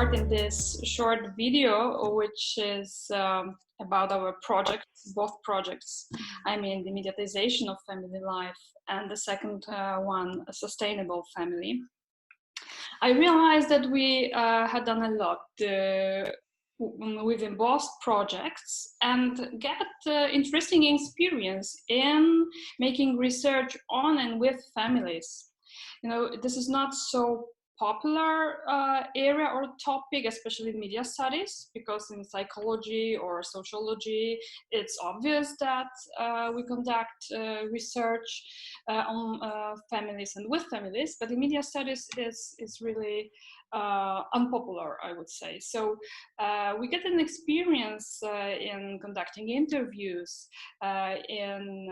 part in this short video, which is about our projects, both projects. I mean, the mediatization of family life, and the second one, a sustainable family. I realized that we had done a lot within both projects and get interesting experience in making research on and with families. You know, this is not so popular area or topic, especially in media studies, because in psychology or sociology, it's obvious that we conduct research on families and with families, but in media studies is really unpopular, I would say. So we get an experience in conducting interviews, in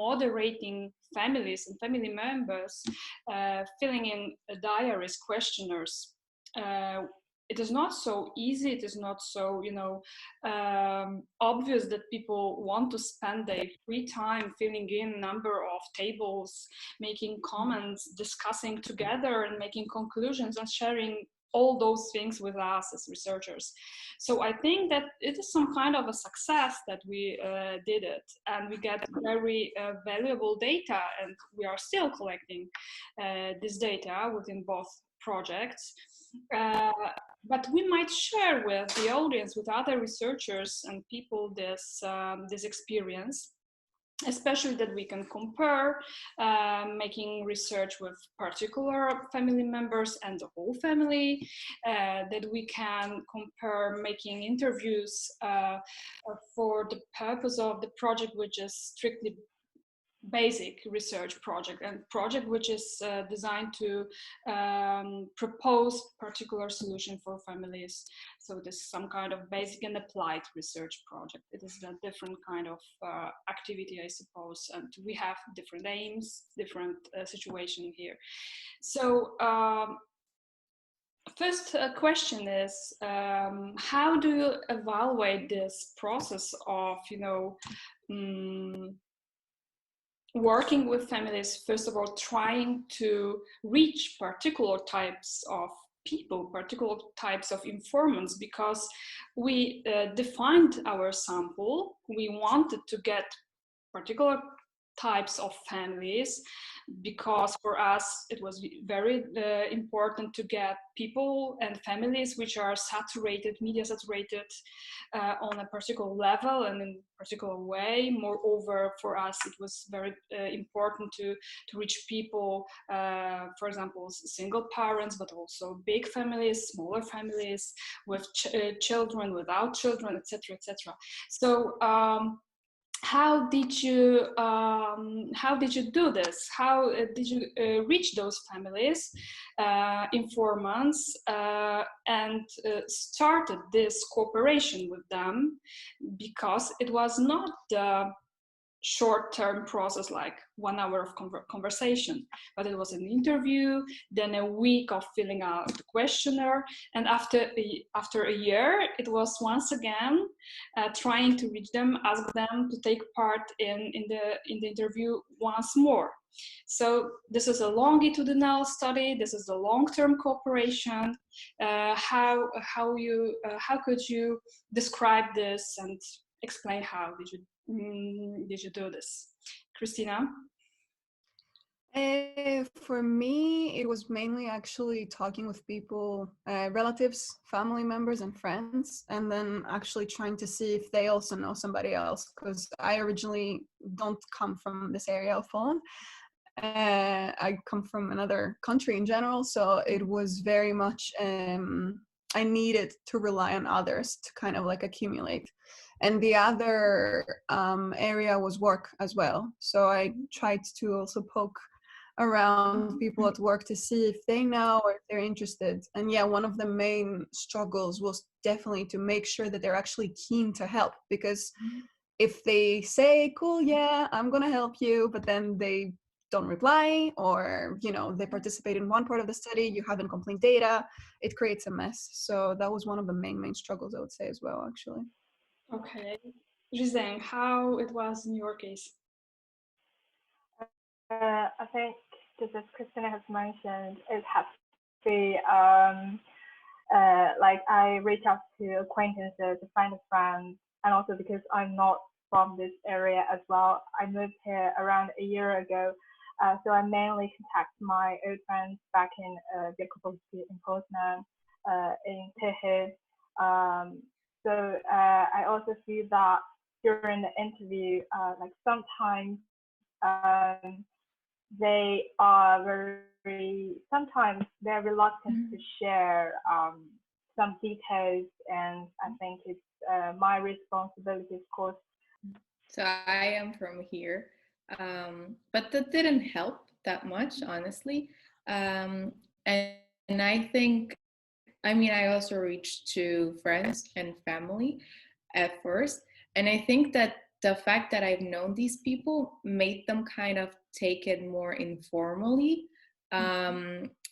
moderating families and family members, filling in diaries, questionnaires. It is not so easy. It is not so, obvious that people want to spend their free time filling in a number of tables, making comments, discussing together and making conclusions and sharing all those things with us as researchers. So I think that it is some kind of a success that we did it, and we get very valuable data, and we are still collecting this data within both projects. But we might share with the audience, with other researchers and people, this experience, especially that we can compare making research with particular family members and the whole family, that we can compare making interviews for the purpose of the project, which is strictly basic research project, and project which is designed to propose particular solution for families. So this is some kind of basic and applied research project. It is a different kind of activity, I suppose, and we have different aims, different situation here. So first question is, how do you evaluate this process of working with families, first of all, trying to reach particular types of people, particular types of informants, because we defined our sample. We wanted to get particular types of families, because for us it was very important to get people and families which are saturated, media saturated, on a particular level and in a particular way. Moreover, for us it was very important to reach people, for example, single parents, but also big families, smaller families, with children, without children, etc., etc. So how did you do this? How did you reach those families, informants, and started this cooperation with them? Because it was not the short-term process like 1 hour of conversation, but it was an interview, then a week of filling out the questionnaire, and after a year it was once again trying to reach them, ask them to take part in the interview once more. So this is a longitudinal study. This is a long-term cooperation. How could you describe this and explain how did you do this? Christina? For me, it was mainly actually talking with people, relatives, family members, and friends, and then actually trying to see if they also know somebody else, because I originally don't come from this area of Poland. I come from another country in general, so it was very much I needed to rely on others to kind of like accumulate. And the other area was work as well. So I tried to also poke around people at work to see if they know or if they're interested. And yeah, one of the main struggles was definitely to make sure that they're actually keen to help, because if they say, cool, yeah, I'm gonna help you, but then they don't reply, or they participate in one part of the study, you have incomplete data, it creates a mess. So that was one of the main struggles, I would say, as well, actually. Okay. Gisèle, how it was in your case? I think, just as Christina has mentioned, it has to be like I reach out to acquaintances, to find a friend, and also because I'm not from this area as well. I moved here around a year ago, so I mainly contact my old friends back in Wielkopolski, in Poznan, in Tychy. I also see that during the interview, like sometimes they are sometimes they're reluctant to share some details, and I think it's my responsibility, of course. So I am from here, but that didn't help that much, honestly. And I think, I mean, I also reached to friends and family at first. And I think that the fact that I've known these people made them kind of take it more informally.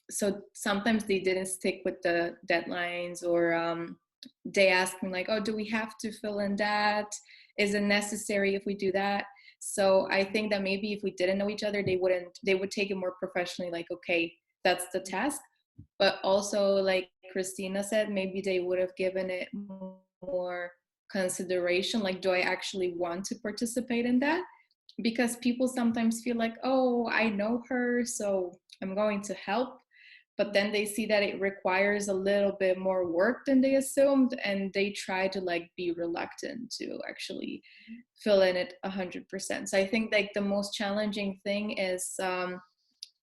So sometimes they didn't stick with the deadlines, or they asked me like, oh, do we have to fill in that? Is it necessary if we do that? So I think that maybe if we didn't know each other, they would take it more professionally, like, okay, that's the task. But also, like Christina said, maybe they would have given it more consideration, like, do I actually want to participate in that? Because people sometimes feel like, oh, I know her, so I'm going to help. But then they see that it requires a little bit more work than they assumed, and they try to like be reluctant to actually fill in it 100%. So I think like the most challenging thing is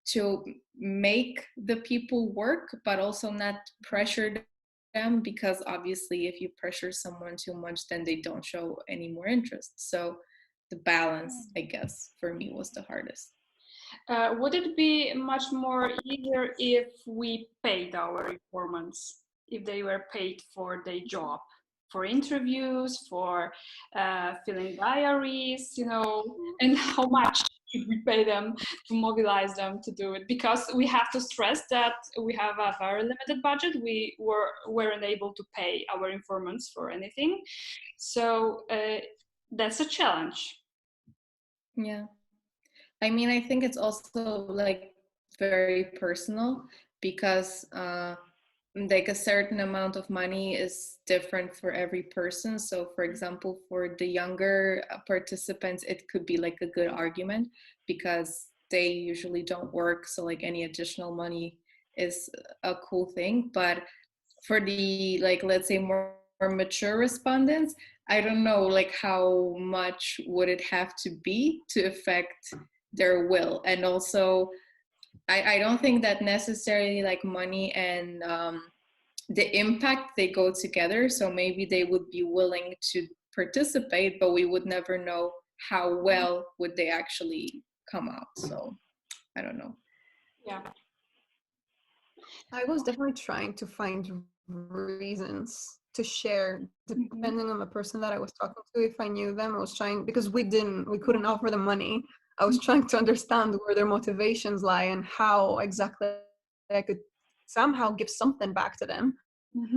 to make the people work, but also not pressure them, because obviously if you pressure someone too much, then they don't show any more interest. So the balance, I guess, for me was the hardest. Would it be much more easier if we paid our informants, if they were paid for their job, for interviews, for filling diaries, you know, and how much should we pay them to mobilize them to do it? Because we have to stress that we have a very limited budget. We weren't able to pay our informants for anything. So that's a challenge. Yeah. I mean, I think it's also like very personal, because like a certain amount of money is different for every person. So for example, for the younger participants, it could be like a good argument because they usually don't work. So like any additional money is a cool thing. But for the, like, let's say more mature respondents, I don't know, like how much would it have to be to affect their will. And also I don't think that necessarily like money and the impact, they go together. So maybe they would be willing to participate, but we would never know how well would they actually come out. So I don't know. Yeah. I was definitely trying to find reasons to share, depending on the person that I was talking to. If I knew them, I was trying, because we couldn't offer them money. I was trying to understand where their motivations lie and how exactly I could somehow give something back to them.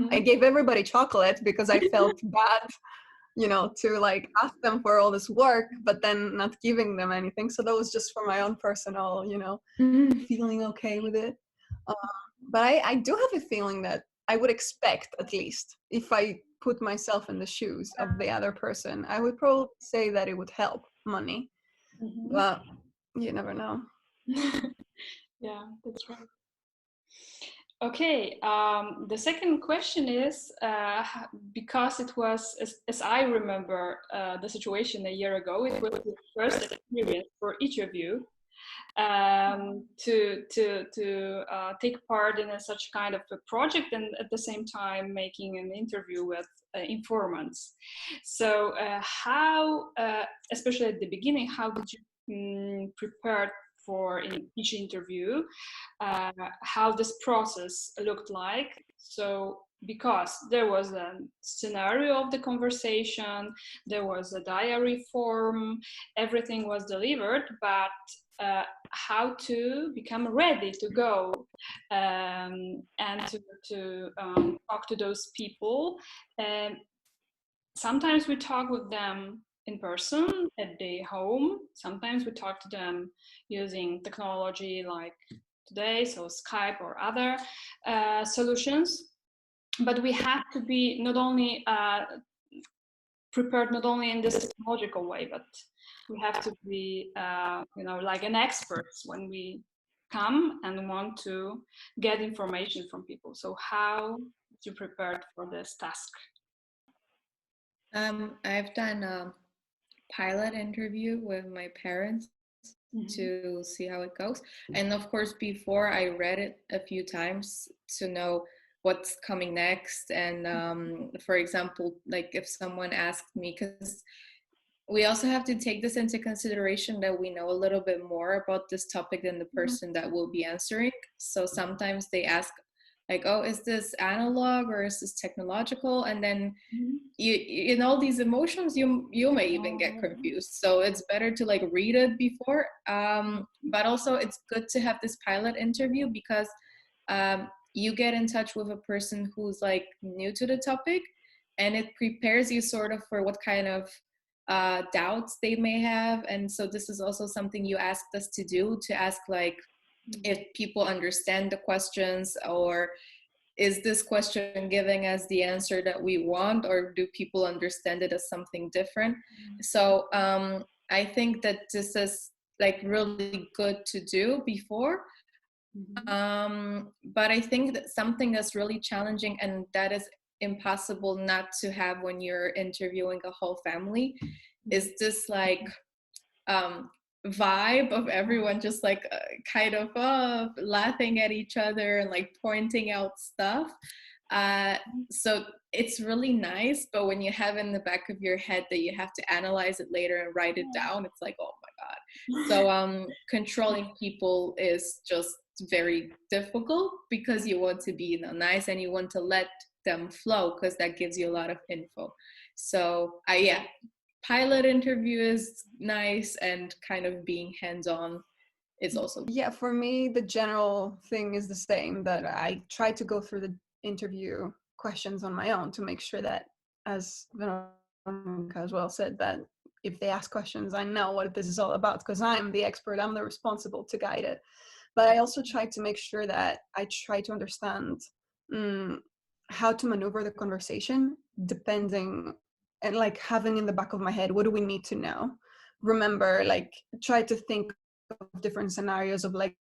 I gave everybody chocolate because I felt bad, you know, to like ask them for all this work, but then not giving them anything. So that was just for my own personal, you know, feeling okay with it. But I do have a feeling that I would expect, at least, if I put myself in the shoes of the other person, I would probably say that it would help money. But you never know. Yeah, that's right. Okay, the second question is, because it was, as I remember the situation a year ago, it was the first experience for each of you to take part in such kind of a project, and at the same time making an interview with informants. So how, especially at the beginning, how did you prepare for in each interview, how this process looked like? So because there was a scenario of the conversation, there was a diary form, everything was delivered, but how to become ready to go and to talk to those people. And sometimes we talk with them in person at their home. Sometimes we talk to them using technology like today, so Skype or other solutions. but we have to be not only prepared not only in this technological way, but we have to be, like an experts when we come and want to get information from people. So how you prepared for this task? I've done a pilot interview with my parents to see how it goes. And of course, before I read it a few times to know what's coming next. And for example, like if someone asked me, because we also have to take this into consideration that we know a little bit more about this topic than the person that will be answering. So sometimes they ask like, oh, is this analog or is this technological? And then you in all these emotions, you may even get confused. So it's better to like read it before. But also it's good to have this pilot interview because you get in touch with a person who's like new to the topic, and it prepares you sort of for what kind of doubts they may have. And so this is also something you asked us to do, to ask like if people understand the questions, or is this question giving us the answer that we want, or do people understand it as something different? So I think that this is like really good to do before. But I think that something that's really challenging, and that is impossible not to have when you're interviewing a whole family, is this like vibe of everyone just like kind of laughing at each other and like pointing out stuff. So it's really nice, but when you have in the back of your head that you have to analyze it later and write it down, it's like, oh my god. So controlling people is just very difficult because you want to be nice and you want to let them flow, because that gives you a lot of info. So pilot interview is nice, and kind of being hands-on is also. Yeah, for me, the general thing is the same, that I try to go through the interview questions on my own to make sure that, as Veronica as well said, that if they ask questions, I know what this is all about, because I'm the expert, I'm the responsible to guide it. But I also try to make sure that I try to understand how to maneuver the conversation, depending, and like having in the back of my head, what do we need to know? Remember, like try to think of different scenarios of like,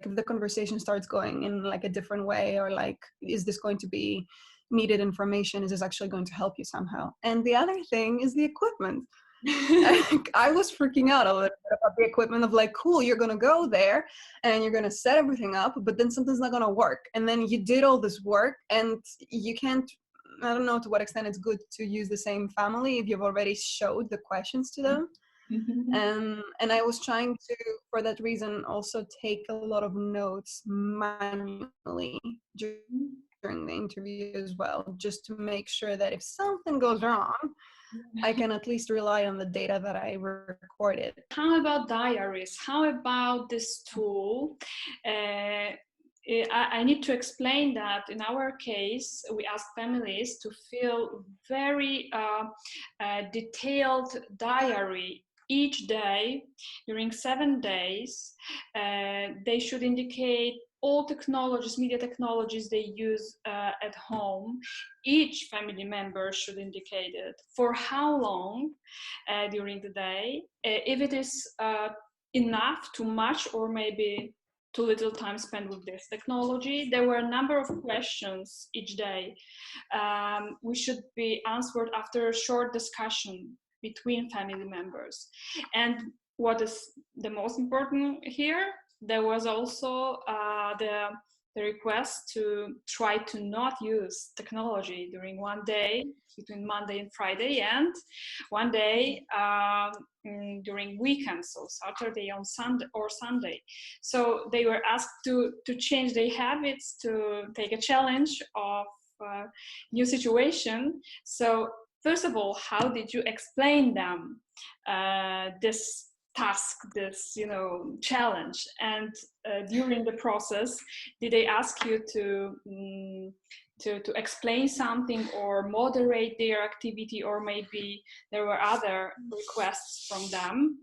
if the conversation starts going in like a different way, or like, is this going to be needed information? Is this actually going to help you somehow? And the other thing is the equipment. I was freaking out a little bit about the equipment of like, cool, you're gonna go there and you're gonna set everything up, but then something's not gonna work, and then you did all this work and you can't. I don't know to what extent it's good to use the same family if you've already showed the questions to them. And I was trying to, for that reason, also take a lot of notes manually during the interview as well, just to make sure that if something goes wrong, I can at least rely on the data that I recorded. How about diaries? How about this tool? I need to explain that in our case, we ask families to fill very detailed diary each day during 7 days. They should indicate all technologies, media technologies they use at home. Each family member should indicate it, for how long during the day, if it is enough, too much, or maybe too little time spent with this technology. There were a number of questions each day. We should be answered after a short discussion between family members. And what is the most important here, there was also the request to try to not use technology during one day, between Monday and Friday, and one day during weekends, so Saturday on Sunday or Sunday. So they were asked to change their habits, to take a challenge of new situation. So first of all, how did you explain them this task, this challenge? And during the process, did they ask you to explain something or moderate their activity, or maybe there were other requests from them?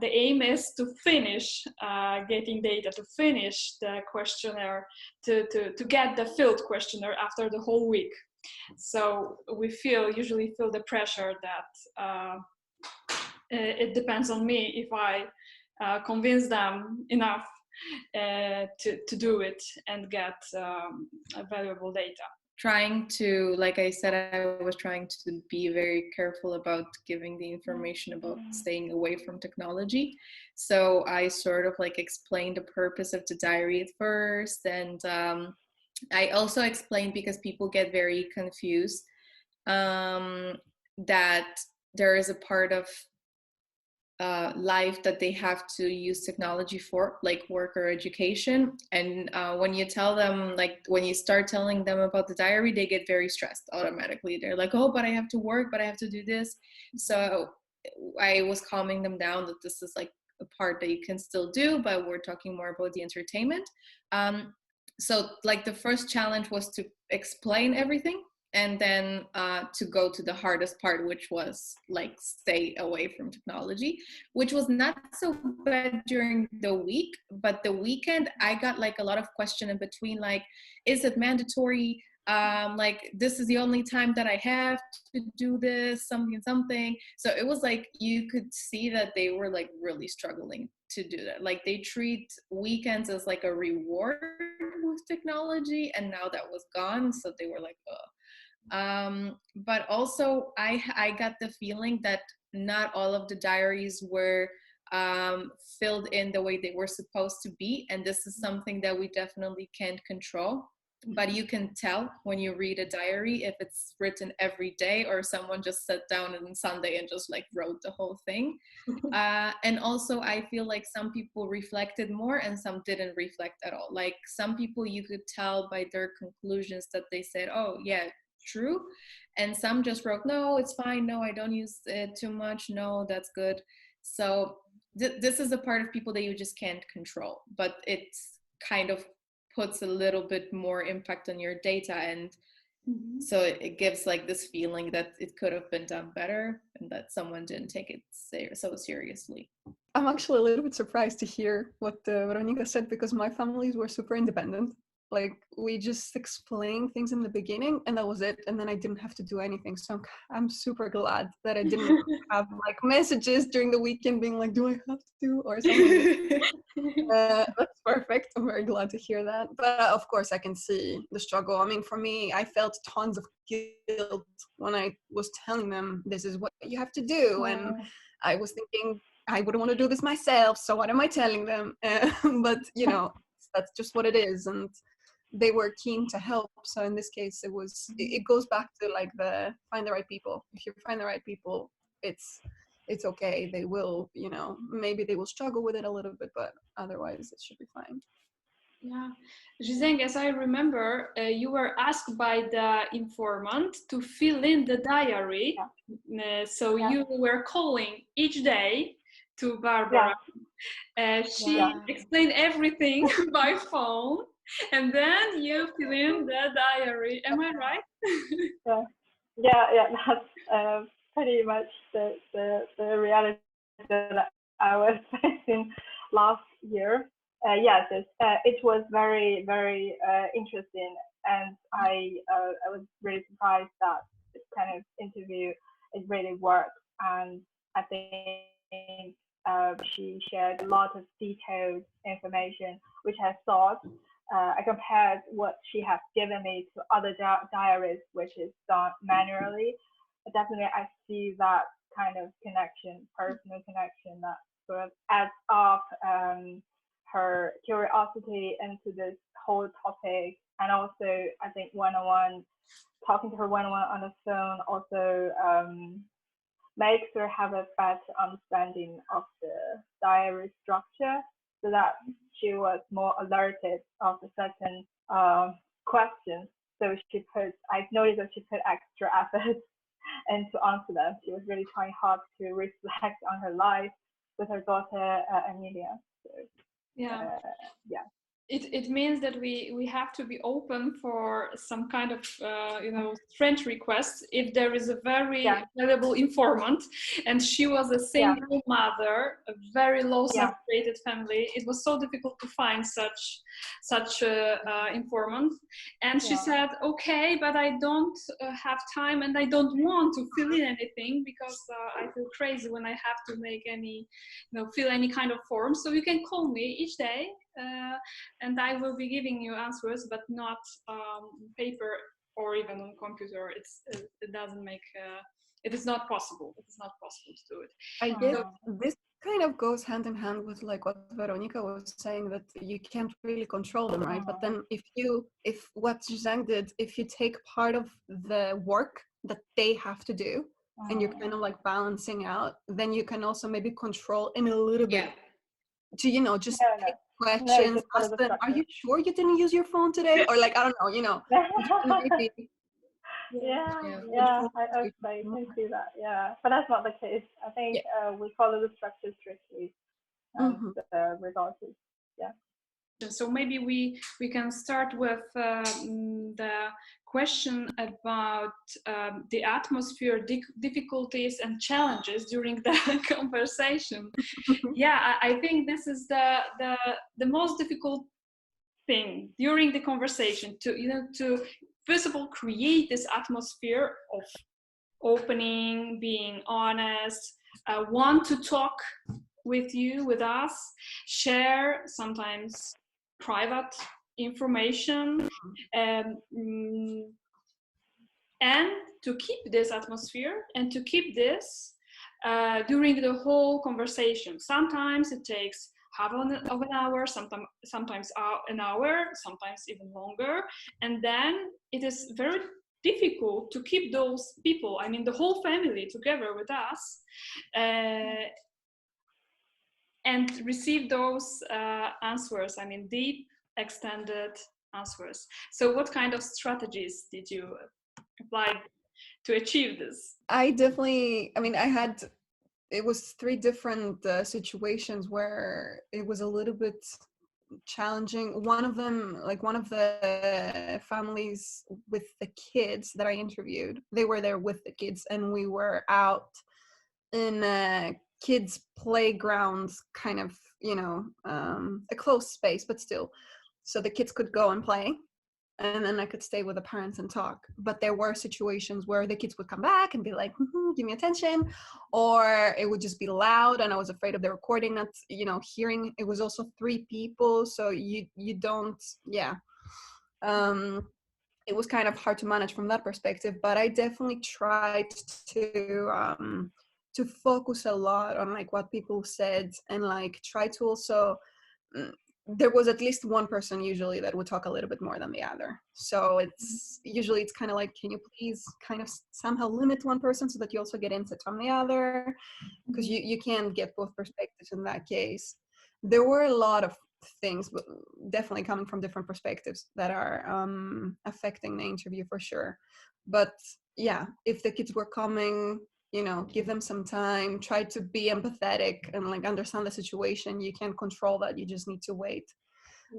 the aim is to finish getting data, to finish the questionnaire, to get the filled questionnaire after the whole week. So we usually feel the pressure that it depends on me if I convince them enough to do it and get valuable data. Trying to, like I said, I was trying to be very careful about giving the information about staying away from technology. So I sort of like explained the purpose of the diary at first, and I also explained, because people get very confused, that there is a part of life that they have to use technology for, like work or education. And when you tell them, like when you start telling them about the diary, they get very stressed automatically. They're like, oh, but I have to work, but I have to do this. So I was calming them down that this is like a part that you can still do, but we're talking more about the entertainment. So like the first challenge was to explain everything, and then to go to the hardest part, which was like stay away from technology, which was not so bad during the week. But the weekend, I got like a lot of question in between, like, is it mandatory? Like, this is the only time that I have to do this, something. So it was like, you could see that they were like really struggling to do that. Like, they treat weekends as like a reward with technology, and now that was gone. So they were like, ugh. But also I got the feeling that not all of the diaries were filled in the way they were supposed to be, and this is something that we definitely can't control. But you can tell when you read a diary if it's written every day, or someone just sat down on Sunday and just like wrote the whole thing. And also I feel like some people reflected more and some didn't reflect at all. Like, some people, you could tell by their conclusions that they said, oh yeah, true, and some just wrote, no, it's fine, no, I don't use it too much, no, that's good. So this is a part of people that you just can't control, but it's kind of puts a little bit more impact on your data, and so it gives like this feeling that it could have been done better, and that someone didn't take it so seriously. I'm actually a little bit surprised to hear what Veronica said, because my families were super independent. Like, we just explained things in the beginning and that was it, and then I didn't have to do anything. So I'm super glad that I didn't have like messages during the weekend being like, do I have to, or something. That's perfect. I'm very glad to hear that. But of course I can see the struggle. I mean, for me, I felt tons of guilt when I was telling them this is what you have to do, and I was thinking I wouldn't want to do this myself, so what am I telling them? But you know, that's just what it is, and they were keen to help. So in this case, it goes back to like find the right people. If you find the right people, it's okay. They will, you know, maybe they will struggle with it a little bit, but otherwise it should be fine. Yeah, Giseng, as I remember, you were asked by the informant to fill in the diary. So you were calling each day to Barbara. She explained everything by phone, and then you fill in the diary. Am I right? Yeah. That's pretty much the reality that I was facing last year. Yes, it was very, very interesting, and I was really surprised that this kind of interview it really worked, and I think she shared a lot of detailed information, which I thought I compared what she has given me to other diaries, which is done manually. Definitely, I see that kind of connection, personal connection, that sort of adds up her curiosity into this whole topic. And also, I think talking to her one-on-one on the phone also makes her have a better understanding of the diary structure, so that she was more alerted of the certain questions. So I noticed that she put extra effort and to answer them. She was really trying hard to reflect on her life with her daughter Amelia. So, yeah. it means that we have to be open for some kind of strange requests if there is a very valuable informant, and she was a single mother, a very low saturated family. It was so difficult to find such informant, and she said, okay, but I don't have time and I don't want to fill in anything because I feel crazy when I have to make any fill any kind of form, so you can call me each day, and I will be giving you answers, but not paper or even on computer. It doesn't make it is not possible. It is not possible to do it. I guess this kind of goes hand in hand with like what Veronica was saying, that you can't really control them, right? But then if what Zhang did, if you take part of the work that they have to do and you're kind of like balancing out, then you can also maybe control in a little bit to just pick questions, ask them, are you sure you didn't use your phone today? Or like, I don't know, maybe I can see that, but that's not the case. I think we follow the structure strictly, and the results is So maybe we can start with the question about the atmosphere, difficulties and challenges during the conversation. I think this is the most difficult thing during the conversation, to first of all create this atmosphere of opening, being honest, want to talk with us, share sometimes private information, and to keep this atmosphere and to keep this during the whole conversation. Sometimes it takes half of an hour, sometimes an hour, sometimes even longer, and then it is very difficult to keep those people, I mean the whole family, together with us, and receive those answers, I mean deep, extended answers. So what kind of strategies did you apply to achieve this? It was 3 different situations where it was a little bit challenging. One of them, like one of the families with the kids that I interviewed, they were there with the kids, and we were out in a kids playgrounds, kind of, a closed space, but still, so the kids could go and play, and then I could stay with the parents and talk. But there were situations where the kids would come back and be like, give me attention, or it would just be loud, and I was afraid of the recording not, hearing. It was also 3 people, so you don't, it was kind of hard to manage from that perspective. But I definitely tried to focus a lot on like what people said, and like try to also there was at least one person usually that would talk a little bit more than the other. So it's kind of like, can you please kind of somehow limit one person so that you also get insight from the other, because you can't get both perspectives in that case. There were a lot of things, but definitely coming from different perspectives, that are affecting the interview for sure. But if the kids were coming, give them some time, try to be empathetic and like understand the situation. You can't control that, you just need to wait.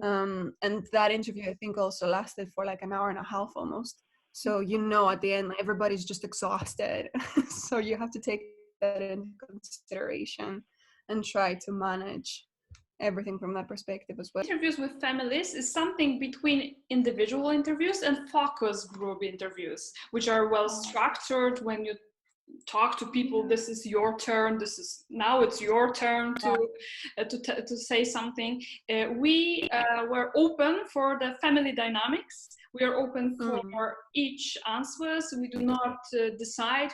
And that interview, I think, also lasted for like an hour and a half almost. So at the end everybody's just exhausted. So you have to take that into consideration and try to manage everything from that perspective as well. Interviews with families is something between individual interviews and focus group interviews, which are well structured. When you talk to people, this is your turn, now it's your turn to say something. We were open for the family dynamics. We are open for each answer, so we do not decide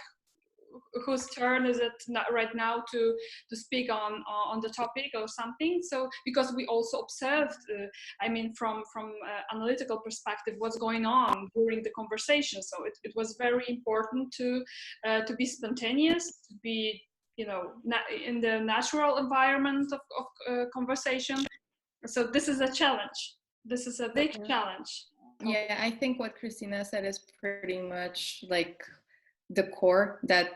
whose turn is it right now to speak on the topic or something. So because we also observed, from analytical perspective, what's going on during the conversation. So it was very important to be spontaneous, to be in the natural environment of conversation. So this is a challenge. This is a big challenge. Yeah, I think what Christina said is pretty much like the core, that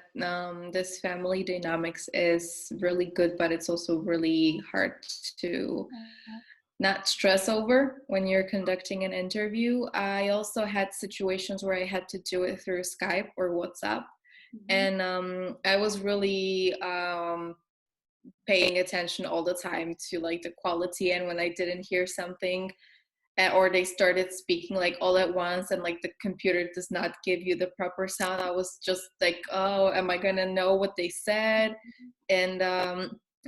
this family dynamics is really good, but it's also really hard to not stress over when you're conducting an interview. I also had situations where I had to do it through Skype or WhatsApp. And I was really paying attention all the time to like the quality, and when I didn't hear something, or they started speaking like all at once and like the computer does not give you the proper sound, I was just like, oh, am I gonna know what they said? And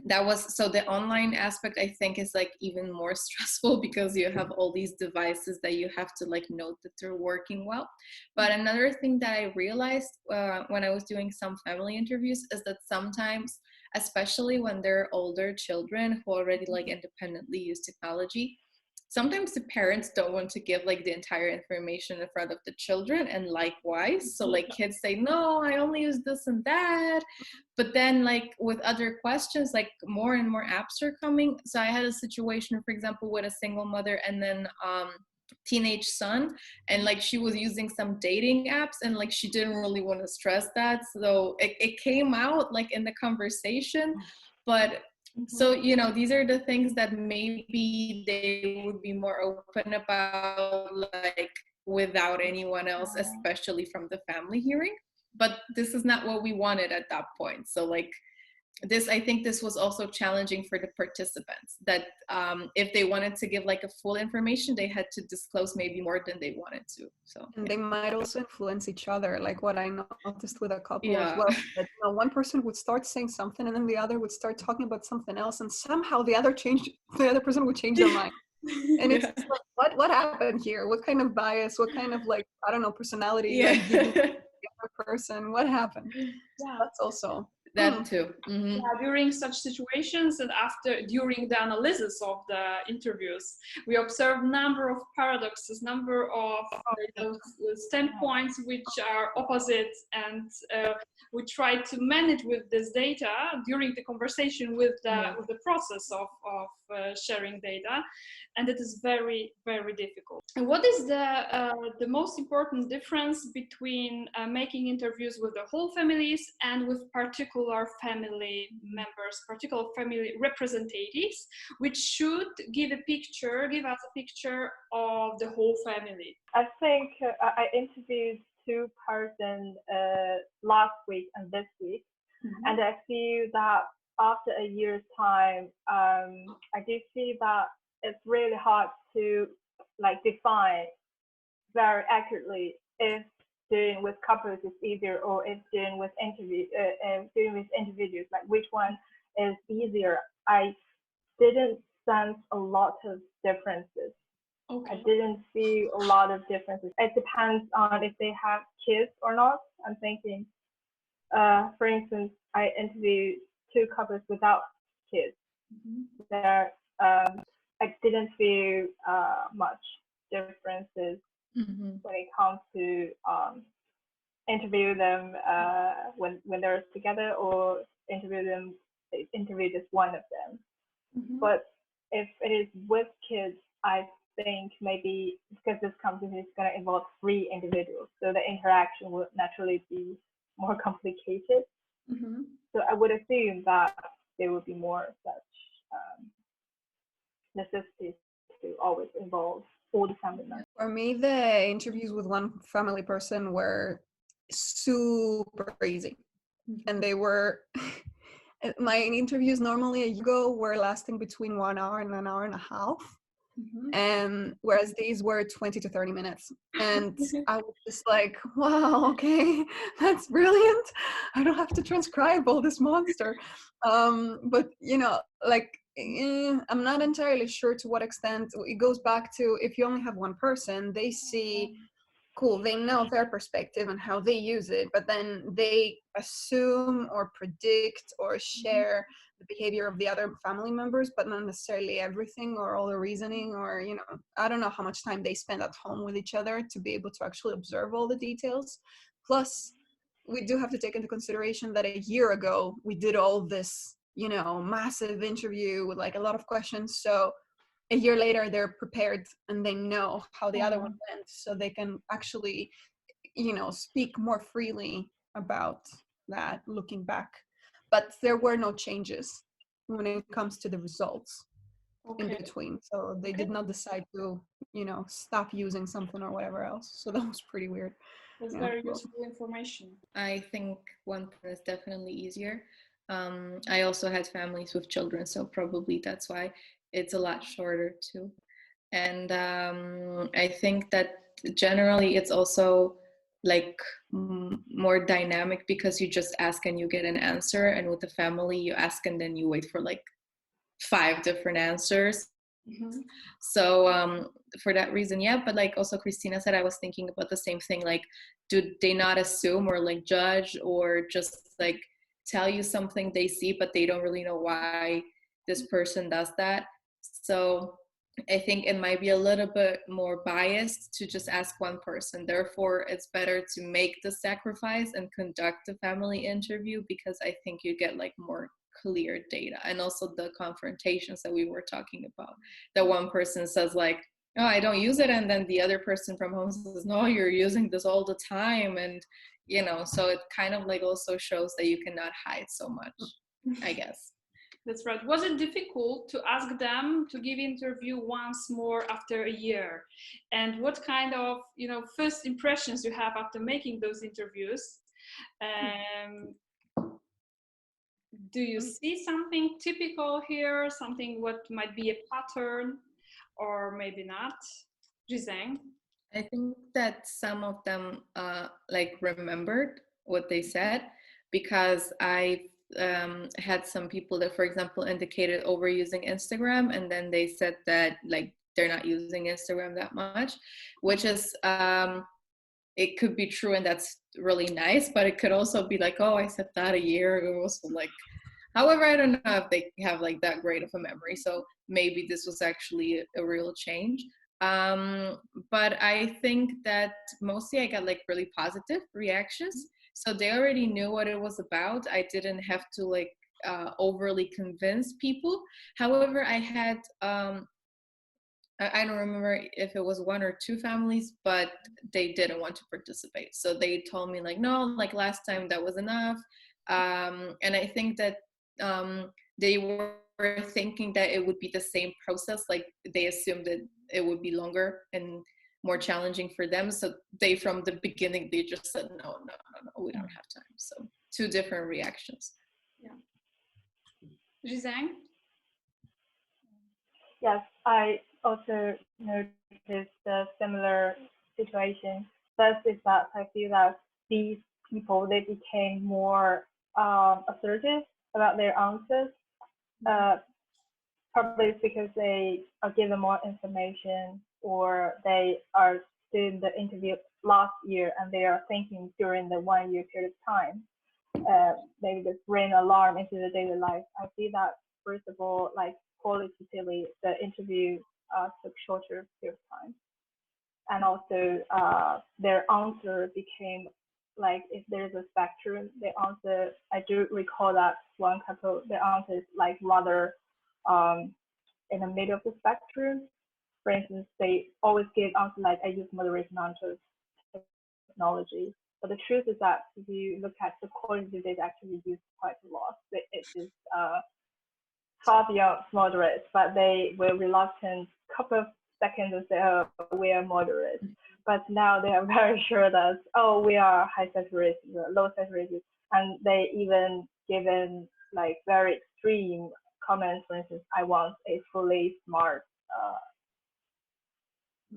that was, so the online aspect I think is like even more stressful because you have all these devices that you have to like note that they're working well. But another thing that I realized when I was doing some family interviews is that sometimes, especially when they're older children who already like independently use technology, sometimes the parents don't want to give like the entire information in front of the children, and likewise. So like kids say, no, I only use this and that. But then like with other questions, like more and more apps are coming. So I had a situation, for example, with a single mother and then teenage son, and like she was using some dating apps, and like she didn't really want to stress that. So it came out like in the conversation. But so, you know, these are the things that maybe they would be more open about, like without anyone else, especially from the family hearing. But this is not what we wanted at that point. So like this, I think this was also challenging for the participants, that if they wanted to give like a full information, they had to disclose maybe more than they wanted to. So and they might also influence each other, like what I noticed with a couple as yeah. well, that one person would start saying something and then the other would start talking about something else, and somehow the other person would change their mind. And it's like, what happened here? What kind of bias, what kind of like, I don't know, personality like giving the other person, what happened? Yeah. That's also that too. Yeah, during such situations and during the analysis of the interviews, we observe number of paradoxes, number of standpoints which are opposite, and we try to manage with this data during the conversation with the process of sharing data, and it is very, very difficult. And what is the most important difference between making interviews with the whole families and with particular family members, particular family representatives, which should give us a picture of the whole family? I think I interviewed two persons last week and this week, and I feel that after a year's time, I do feel that it's really hard to like define very accurately if doing with couples is easier or if doing with individuals, like which one is easier. I didn't sense a lot of differences. Okay. I didn't see a lot of differences. It depends on if they have kids or not. I'm thinking, for instance, I interviewed two couples without kids. There, I didn't feel much differences when it comes to interview them when they're together, or interview just one of them. But if it is with kids, I think maybe because this company is going to involve 3 individuals, so the interaction will naturally be more complicated. So I would assume that there would be more such necessity to always involve all the family members. For me, the interviews with one family person were super easy, and they were my interviews normally a year ago were lasting between 1 hour and an hour and a half, and whereas these were 20 to 30 minutes, and I was just like, wow, okay, that's brilliant. I don't have to transcribe all this monster. But you know, like I'm not entirely sure to what extent it goes back to, if you only have one person, they see, cool, they know their perspective and how they use it, but then they assume or predict or share the behavior of the other family members, but not necessarily everything or all the reasoning, or, you know, I don't know how much time they spend at home with each other to be able to actually observe all the details. Plus, we do have to take into consideration that a year ago, we did all this, you know, massive interview with like a lot of questions. So a year later, they're prepared and they know how the other one went, so they can actually, you know, speak more freely about that looking back. But there were no changes when it comes to the results. in Okay. between. So they Okay. did not decide to, stop using something or whatever else. So that was pretty weird. That's Yeah. very Well, useful information. I think one person is definitely easier. I also had families with children, so probably that's why it's a lot shorter too. And I think that generally it's also like more dynamic because you just ask and you get an answer, and with the family you ask and then you wait for like 5 different answers. Mhm. So for that reason, yeah. But like also Christina said, I was thinking about the same thing. Like, do they not assume or like judge or just like tell you something they see, but they don't really know why this person does that? So I think it might be a little bit more biased to just ask one person. Therefore, it's better to make the sacrifice and conduct a family interview, because I think you get like more clear data, and also the confrontations that we were talking about. That one person says like, "Oh, I don't use it," and then the other person from home says, "No, you're using this all the time," and so it kind of like also shows that you cannot hide so much, I guess. That's right. Was it difficult to ask them to give interview once more after a year? And what kind of, first impressions you have after making those interviews? Um, do you see something typical here? Something what might be a pattern, or maybe not? Jizang? I think that some of them like remembered what they said, because I had some people that, for example, indicated overusing Instagram, and then they said that like they're not using Instagram that much, which is it could be true, and that's really nice, but it could also be like, oh, I said that a year ago, so like, however, I don't know if they have like that great of a memory, so maybe this was actually a real change. But I think that mostly I got like really positive reactions, so they already knew what it was about. I didn't have to like overly convince people. However, I had I don't remember if it was 1 or 2 families, but they didn't want to participate. So they told me like, no, like last time that was enough. And I think that they were thinking that it would be the same process. Like they assumed that it would be longer and more challenging for them. So they, from the beginning, they just said, no, we don't have time. So 2 different reactions. Yeah. Jizang? Yes, I also noticed a similar situation. First is that I feel that these people, they became more assertive about their answers. Probably because they are given more information, or they are doing the interview last year and they are thinking during the 1 year period of time. Maybe just bring alarm into the daily life. I see that, first of all, like qualitatively, the interview took shorter period of time. And also their answer became like, if there's a spectrum, the answer, I do recall that one couple, their answer is like rather in the middle of the spectrum. For instance, they always give answers like, I use moderate amount of technology. But the truth is that if you look at the quality, they actually use quite a lot. It is far beyond moderate, but they were reluctant a couple of seconds to say, oh, we are moderate. But now they are very sure that, oh, we are high saturated, low saturated. And they even given like very extreme comments. For instance, I want a fully smart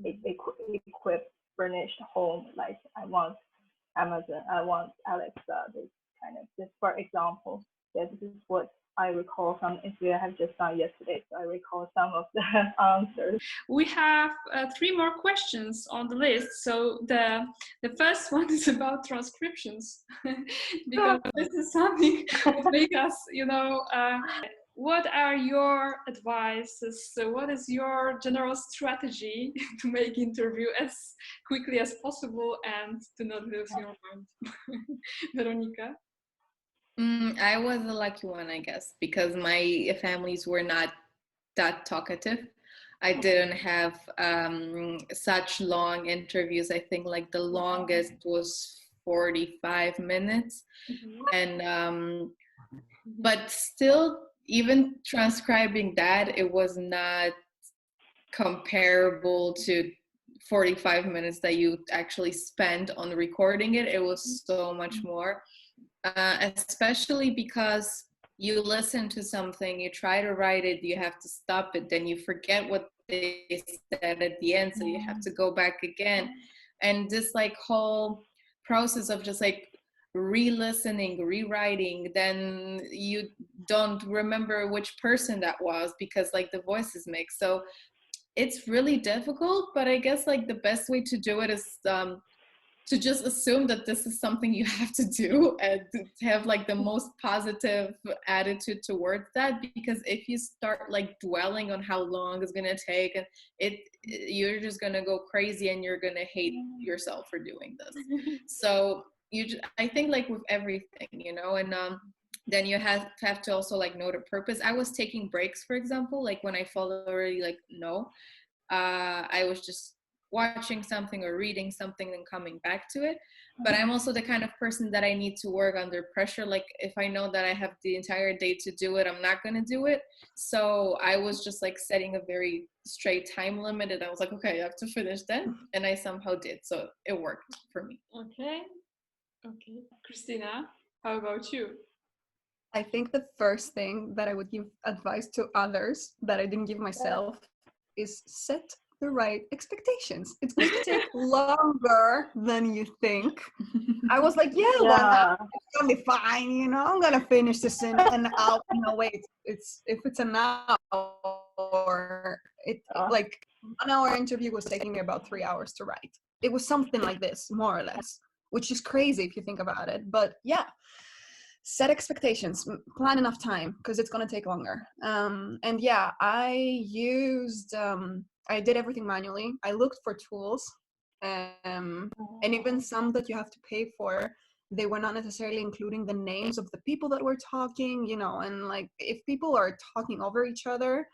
equipped furnished home. Like I want Amazon, I want Alexa, this kind of, just for example. Yeah, this is what I recall from interview I have just done yesterday. So I recall some of the answers. We have 3 more questions on the list. So the first one is about transcriptions, because this is something that makes us, what are your advices? So what is your general strategy to make interview as quickly as possible and to not lose your mind? Veronica? I was a lucky one, I guess, because my families were not that talkative. I didn't have such long interviews. I think like the longest was 45 minutes. And but still, even transcribing that, it was not comparable to 45 minutes that you actually spent on recording it. It was so much more, especially because you listen to something, you try to write it, you have to stop it, then you forget what they said at the end, so you have to go back again. And this like whole process of just like re-listening, rewriting, then you don't remember which person that was because like the voice is mixed. So it's really difficult, but I guess like the best way to do it is to just assume that this is something you have to do and to have like the most positive attitude towards that, because if you start like dwelling on how long it's gonna take, and you're just gonna go crazy and you're gonna hate yourself for doing this. So I think like with everything, you know, and then you have to also like know the purpose. I was taking breaks, for example, like when I felt already like no, I was just watching something or reading something and coming back to it. But I'm also the kind of person that I need to work under pressure. Like if I know that I have the entire day to do it, I'm not going to do it. So I was just like setting a very straight time limit, and I was like, okay, I have to finish then. And I somehow did. So it worked for me. Okay. Christina, how about you? I think the first thing that I would give advice to others that I didn't give myself is set the right expectations. It's going to take longer than you think. I was like, well, it's gonna be fine, you know, I'm gonna finish this in an hour. No, wait, if it's an hour, like 1 hour interview was taking me about 3 hours to write. It was something like this, more or less, which is crazy if you think about it. But yeah, set expectations, plan enough time, because it's going to take longer. And yeah, I did everything manually. I looked for tools, and even some that you have to pay for, they were not necessarily including the names of the people that were talking, you know, and like if people are talking over each other,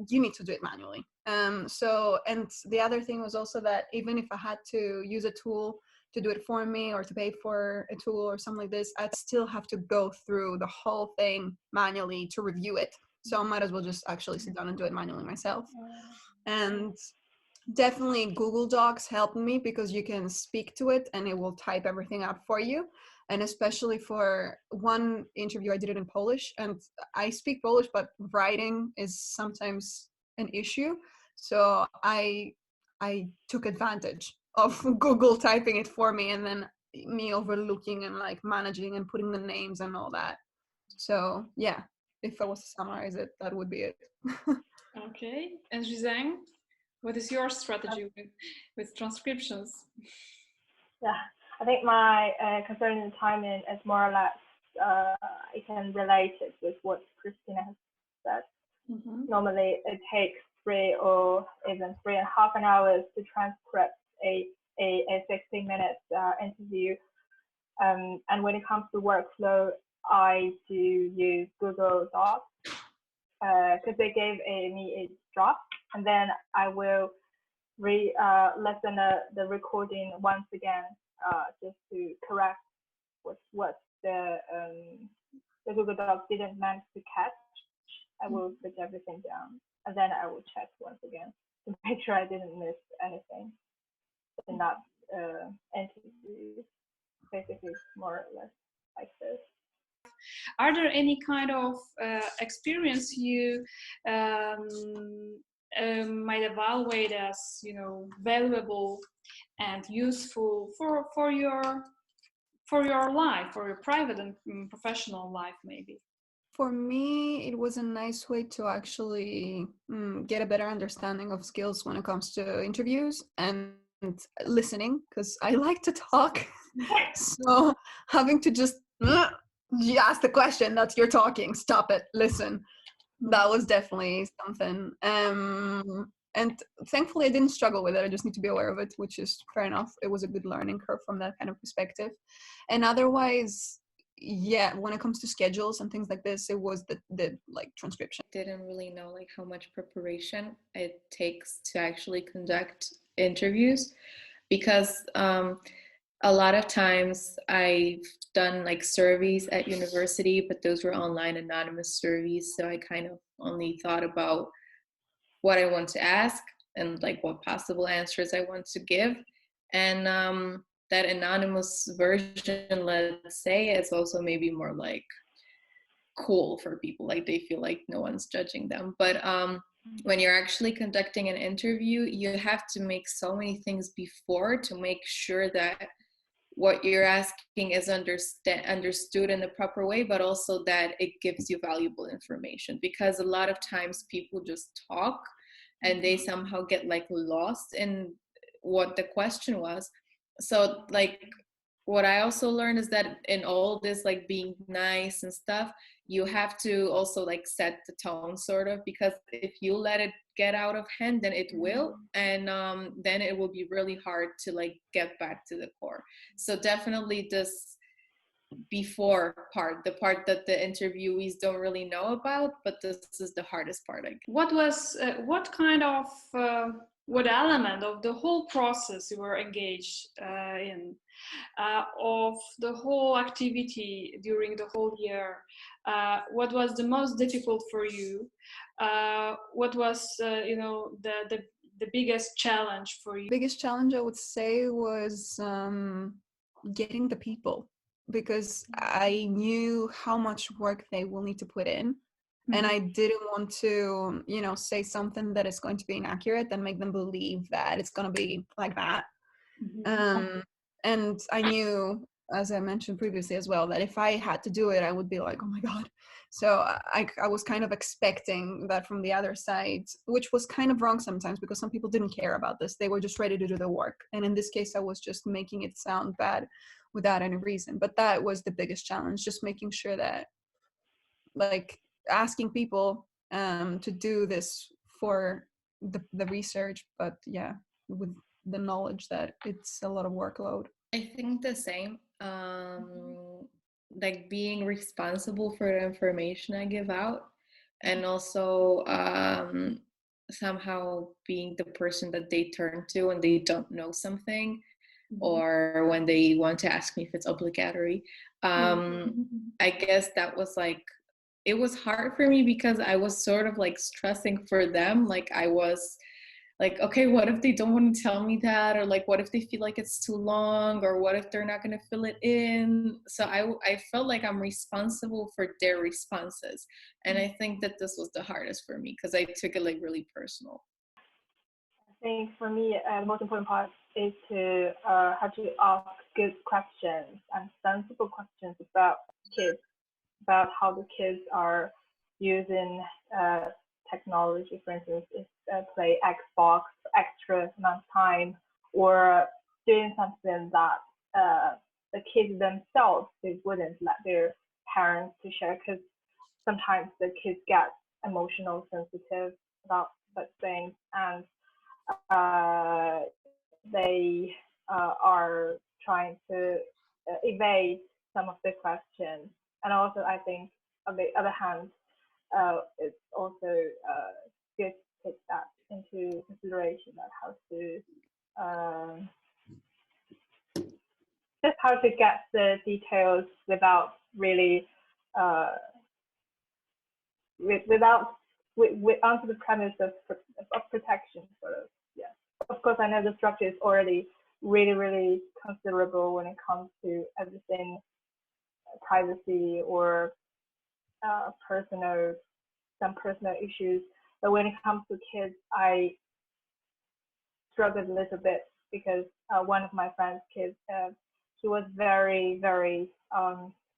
you need to do it manually. So, and the other thing was also that even if I had to use a tool to do it for me or to pay for a tool or something like this, I'd still have to go through the whole thing manually to review it. So I might as well just actually sit down and do it manually myself. And definitely Google Docs helped me because you can speak to it and it will type everything out for you. And especially for one interview, I did it in Polish, and I speak Polish, but writing is sometimes an issue. So I took advantage of Google typing it for me, and then me overlooking and like managing and putting the names and all that. So yeah, if I was to summarize it, that would be it. Okay, and Zhizang, what is your strategy with transcriptions? Yeah, I think my concern in timing is more or less I can relate it with what Christina has said. Normally it takes 3 or even 3.5 hours to transcript a 60-minute interview. And when it comes to workflow, I do use Google Docs because they gave me a draft, and then I will listen the recording once again just to correct what the Google Docs didn't manage to catch. I will put everything down, and then I will check once again to make sure I didn't miss anything in that interview. Basically, more or less like this. Are there any kind of experience you might evaluate as, you know, valuable and useful for your life, for your private and professional life, maybe? For me, it was a nice way to actually get a better understanding of skills when it comes to interviews and listening, because I like to talk. So having to just you ask the question that you're talking, stop it, listen. That was definitely something. And thankfully I didn't struggle with it. I just need to be aware of it, which is fair enough. It was a good learning curve from that kind of perspective. And otherwise, yeah, when it comes to schedules and things like this, it was the like transcription. Didn't really know like how much preparation it takes to actually conduct interviews, because A lot of times I've done like surveys at university, but those were online anonymous surveys. So I kind of only thought about what I want to ask and like what possible answers I want to give. And that anonymous version, let's say, is also maybe more like cool for people, like they feel like no one's judging them. But when you're actually conducting an interview, you have to make so many things before to make sure that what you're asking is understood in the proper way, but also that it gives you valuable information, because a lot of times people just talk and they somehow get like lost in what the question was. So like what I also learned is that in all this like being nice and stuff, you have to also like set the tone sort of, because if you let it get out of hand, then it will, and then it will be really hard to like get back to the core. So definitely this before part, the part that the interviewees don't really know about, but this is the hardest part, I guess. What kind of what element of the whole process you were engaged in, of the whole activity during the whole year? What was the most difficult for you? What was the biggest challenge for you? Biggest challenge I would say was getting the people, because I knew how much work they will need to put in. And I didn't want to, say something that is going to be inaccurate and make them believe that it's going to be like that. And I knew, as I mentioned previously as well, that if I had to do it, I would be like, oh my God. So I was kind of expecting that from the other side, which was kind of wrong sometimes, because some people didn't care about this. They were just ready to do the work. And in this case, I was just making it sound bad without any reason. But that was the biggest challenge, just making sure that, like, asking people to do this for the research, but yeah, with the knowledge that it's a lot of workload. I think the same. Like being responsible for the information I give out, and also somehow being the person that they turn to when they don't know something, or when they want to ask me if it's obligatory. I guess that was like, it was hard for me because I was sort of like stressing for them. Like I was like, okay, what if they don't want to tell me that? Or like, what if they feel like it's too long? Or what if they're not going to fill it in? So I felt like I'm responsible for their responses. And I think that this was the hardest for me because I took it like really personal. I think for me, the most important part is to have to ask good questions and sensible questions about kids, about how the kids are using technology. For instance, if play Xbox for extra amount of time, or doing something that the kids themselves, they wouldn't let their parents to share, because sometimes the kids get emotional, sensitive about such things, and they are trying to evade some of the questions. And also, I think on the other hand, it's also good to take that into consideration, that how to just how to get the details without really with onto the premise of protection, sort of. Yeah. Of course, I know the structure is already really considerable when it comes to everything, privacy or some personal issues. But when it comes to kids, I struggled a little bit, because one of my friend's kids, he was very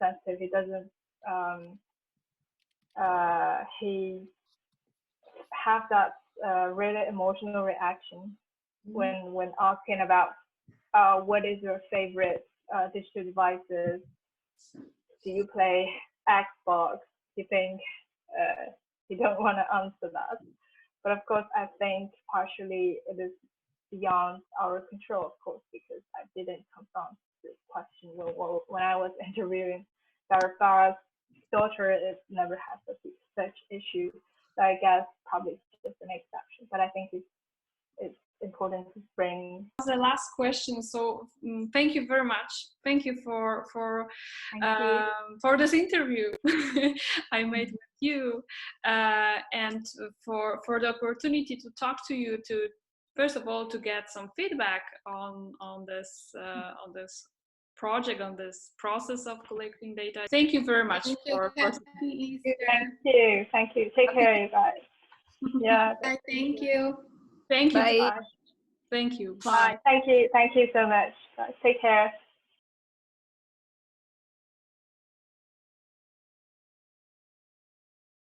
sensitive. He doesn't he have that really emotional reaction when asking about what is your favorite digital devices. Do you play Xbox? Do you think you don't want to answer that? But of course, I think partially it is beyond our control, of course, because I didn't confront this question when I was interviewing Farah's daughter. It never had such issue. So I guess probably it's just an exception. But I think it's it's important to bring. The last question. So thank you very much. Thank you for this interview I made with you, and for the opportunity to talk to you, to first of all to get some feedback on this project, on this process of collecting data. Thank you very much for Thank you. Take care, you guys. Yeah. Thank you. Thank you. Bye. Thank you. Bye. Thank you so much. Take care.